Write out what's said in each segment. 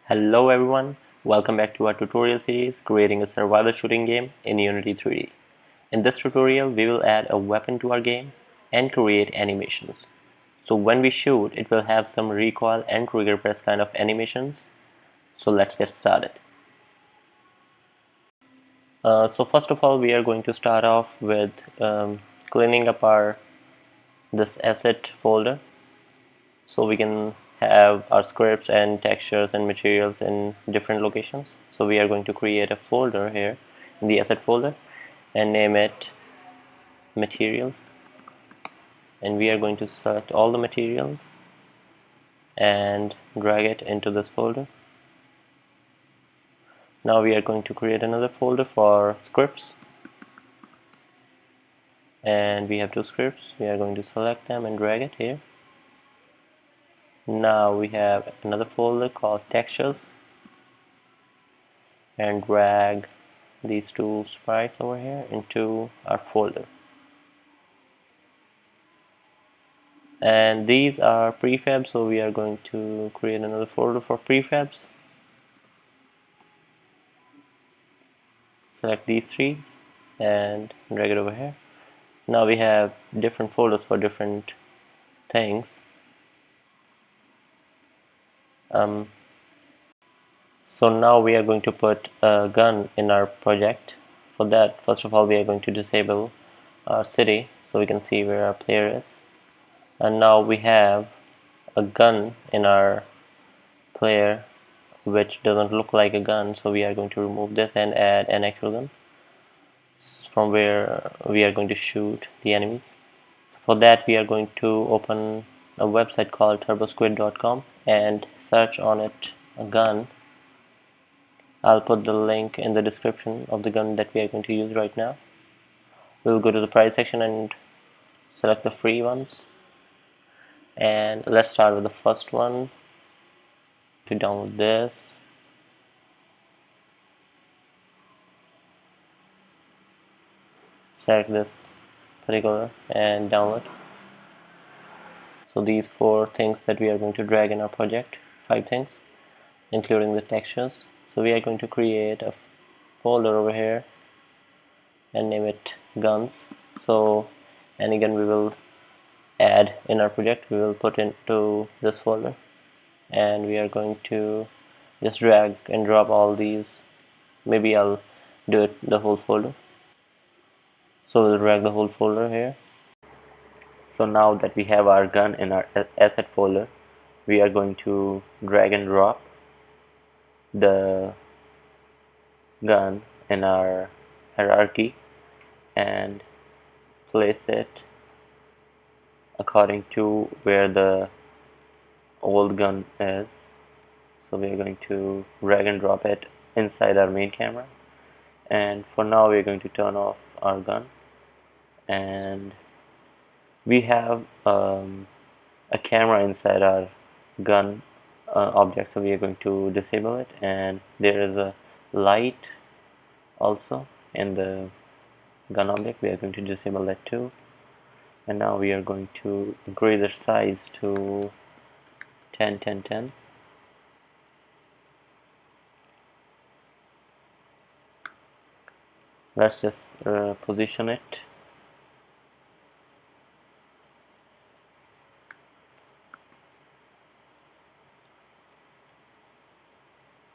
Hello everyone, welcome back to our tutorial series creating a survival shooting game in Unity 3D. In this tutorial we will add a weapon to our game and create animations. So when we shoot it will have some recoil and trigger press kind of animations. So let's get started. So first of all we are going to start off with cleaning up this asset folder so we can have our scripts and textures and materials in different locations. So we are going to create a folder here in the asset folder and name it materials, and we are going to select all the materials and drag it into this folder. Now we are going to create another folder for scripts, and we have two scripts. We are going to select them and drag it here. Now we have another folder called textures and drag these two sprites over here into our folder. And these are prefabs, so we are going to create another folder for prefabs. Select these three and drag it over here. Now we have different folders for different things. So now we are going to put a gun in our project. For that, first of all, we are going to disable our city so we can see where our player is. And now we have a gun in our player which doesn't look like a gun, so we are going to remove this and add an actual gun from where we are going to shoot the enemies. So for that we are going to open a website called turbosquid.com and search on it a gun. I'll put the link in the description of the gun that we are going to use right now. We'll go to the price section and select the free ones, and let's start with the first one. To download this, select this particular and download. So these 4 things that we are going to drag in our project, 5 things including the textures. So we are going to create a folder over here and name it guns. So any gun we will add in our project we will put into this folder, and we are going to just drag and drop all these. Maybe I'll do it the whole folder. So we'll drag the whole folder here. So now that we have our gun in our asset folder, we are going to drag and drop the gun in our hierarchy and place it according to where the old gun is. So we are going to drag and drop it inside our main camera, and for now we are going to turn off our gun, and we have a camera inside our gun object, so we are going to disable it, and there is a light also in the gun object. We are going to disable that too, and now we are going to increase the size to 10 10 10. Let's just position it.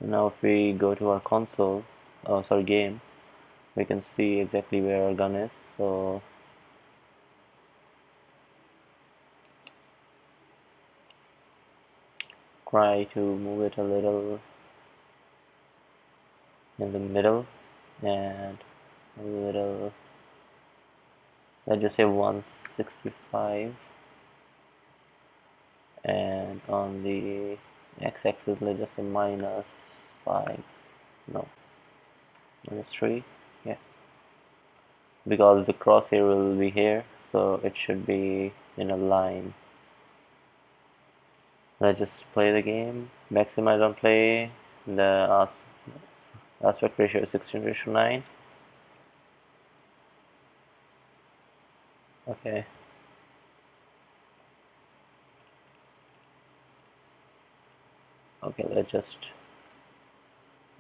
Now if we go to our console, game, we can see exactly where our gun is. So try to move it a little in the middle and a little, let's just say 165, and on the x-axis let's just say -5, no, -3, yeah, because the crosshair will be here, so it should be in a line. Let's just play the game, maximize on play. The aspect ratio is 16:9. Okay. Okay, let's just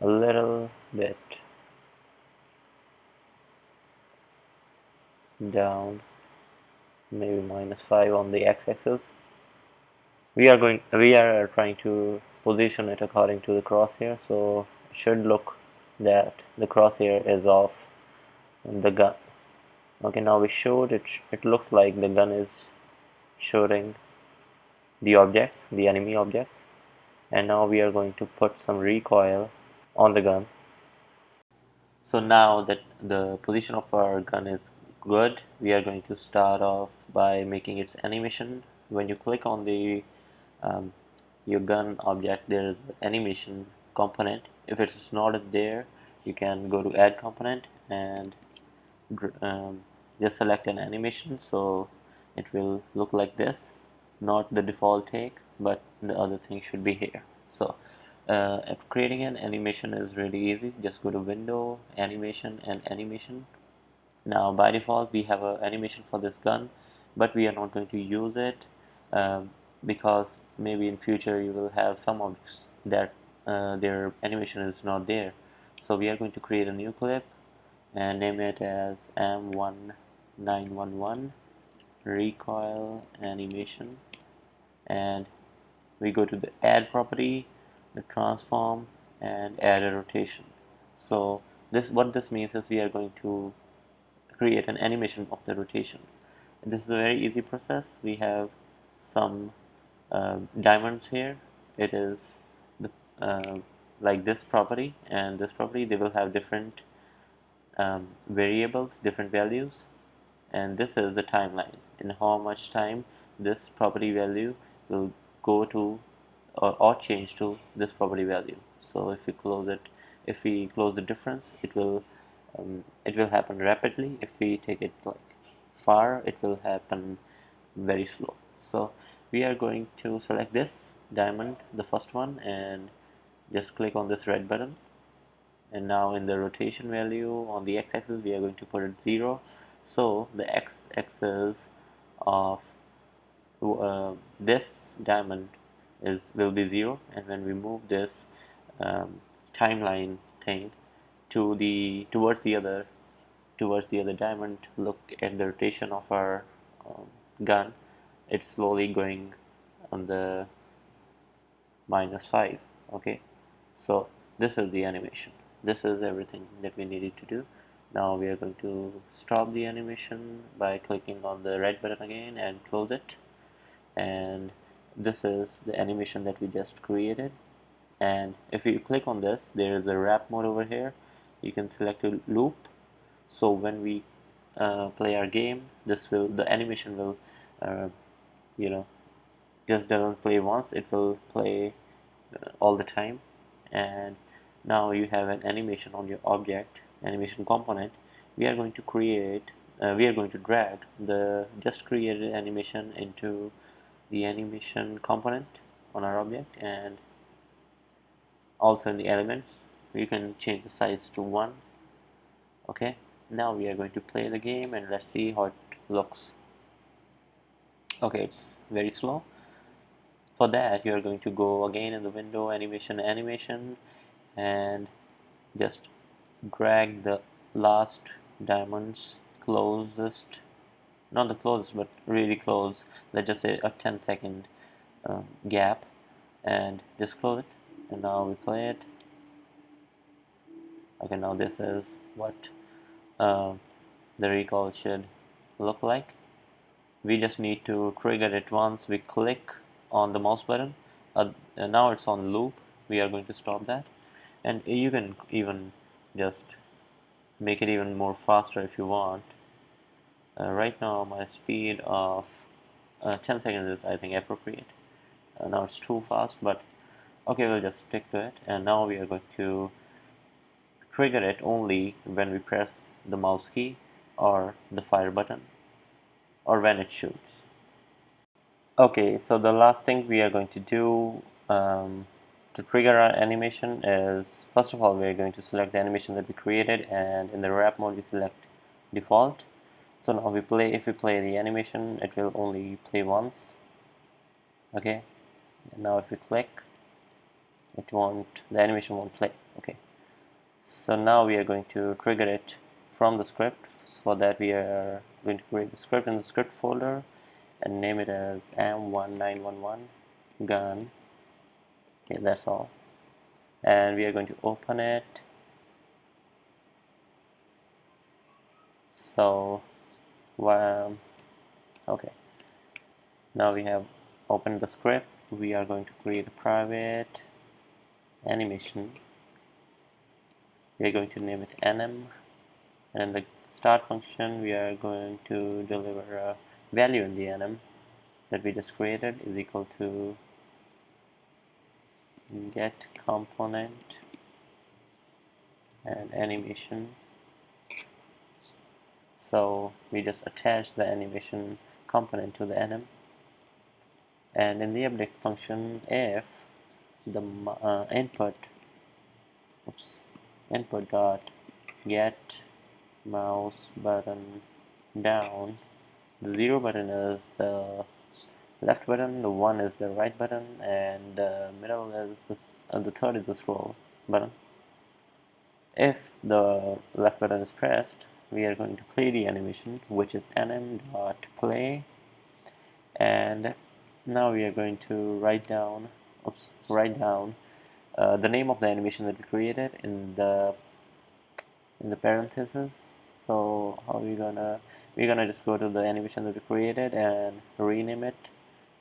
a little bit down, maybe -5 on the x-axis. We are trying to position it according to the crosshair, so it should look that the crosshair is off the gun. Okay, now we showed it. It looks like the gun is shooting the objects, the enemy objects, and now we are going to put some recoil on the gun. So now that the position of our gun is good, we are going to start off by making its animation. When you click on the um, your gun object, there is animation component. If it is not there, you can go to add component and um, just select an animation, so it will look like this, not the default take, but the other thing should be here. So creating an animation is really easy. Just go to window, animation, and animation. Now by default we have an animation for this gun, but we are not going to use it because maybe in future you will have some objects that their animation is not there. So we are going to create a new clip and name it as M1911 recoil animation, and we go to the add property, the transform, and add a rotation. So what this means is we are going to create an animation of the rotation. And this is a very easy process. We have some diamonds here. It is the, like this property and this property. They will have different variables, different values, and this is the timeline in how much time this property value will go to or change to this property value. So if we close the difference, it will happen rapidly. If we take it like far, it will happen very slow. So we are going to select this diamond, the first one, and just click on this red button. And now in the rotation value on the x-axis we are going to put it 0, so the x-axis of this diamond will be 0, and when we move this timeline thing towards the other diamond, look at the rotation of our gun. It's slowly going on the -5. Okay, so this is the animation. This is everything that we needed to do. Now we are going to stop the animation by clicking on the red button again and close it. And this is the animation that we just created. And if you click on this, there is a wrap mode over here. You can select a loop. So when we play our game, the animation will uh, you know just doesn't play once, it will play all the time. And now you have an animation on your object, animation component. We are going to drag the just created animation into the animation component on our object, and also in the elements you can change the size to 1. Okay, now we are going to play the game and let's see how it looks. Okay, it's very slow. For that you are going to go again in the window, animation, and just drag the last diamonds closest, not the closest but really close, let's just say a 10-second gap, and just close it. And now we play it. Okay, now this is what uh, the recoil should look like. We just need to trigger it once we click on the mouse button. And now it's on loop. We are going to stop that, and you can even just make it even more faster if you want. Right now my speed of 10 seconds is I think appropriate. Now it's too fast, but okay, we'll just stick to it. And now we are going to trigger it only when we press the mouse key or the fire button or when it shoots. Okay, so the last thing we are going to do to trigger our animation is, first of all, we are going to select the animation that we created, and in the wrap mode we select default. So now if we play the animation, it will only play once. Okay, and now if we click, the animation won't play. Okay, So now we are going to trigger it from the script. For that we are going to create the script in the script folder and name it as M1911 gun. Okay, that's all. And we are going to open it. So okay, now we have opened the script. We are going to create a private animation. We are going to name it anim, and in the start function we are going to deliver a value in the anim that we just created is equal to get component and animation. So we just attach the animation component to the anim, and in the update function, if the input dot get mouse button down, the 0 button is the left button, the 1 is the right button, and the middle is the third is the scroll button. If the left button is pressed, we are going to play the animation, which is anim.play, and now we are going to write down the name of the animation that we created in the parentheses. So how we're gonna just go to the animation that we created and rename it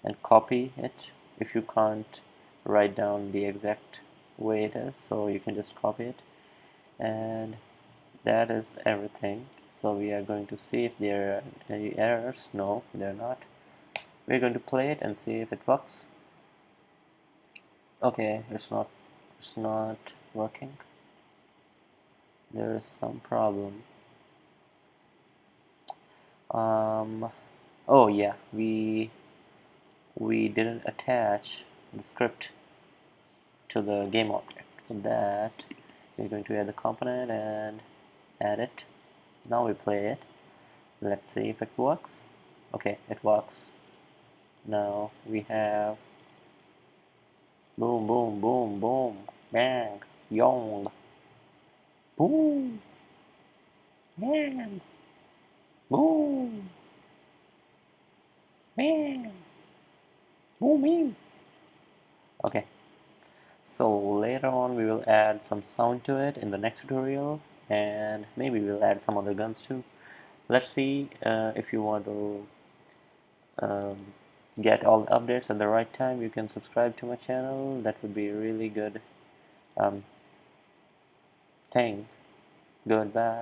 and copy it. If you can't write down the exact way it is, so you can just copy it, and that is everything. So we are going to see if there are any errors. No, they're not. We're going to play it and see if it works. Okay, it's not working. There is some problem. Oh yeah, we didn't attach the script to the game object. For that, we're going to add the component and add it. Now we play it. Let's see if it works. Okay, it works. Now we have boom, boom, boom, boom, bang, yong, boom, bang, boom, bang, boom, boom. Okay, so later on we will add some sound to it in the next tutorial, and maybe we'll add some other guns too. Let's see. If you want to um, get all the updates at the right time, you can subscribe to my channel. That would be a really good thing. Goodbye.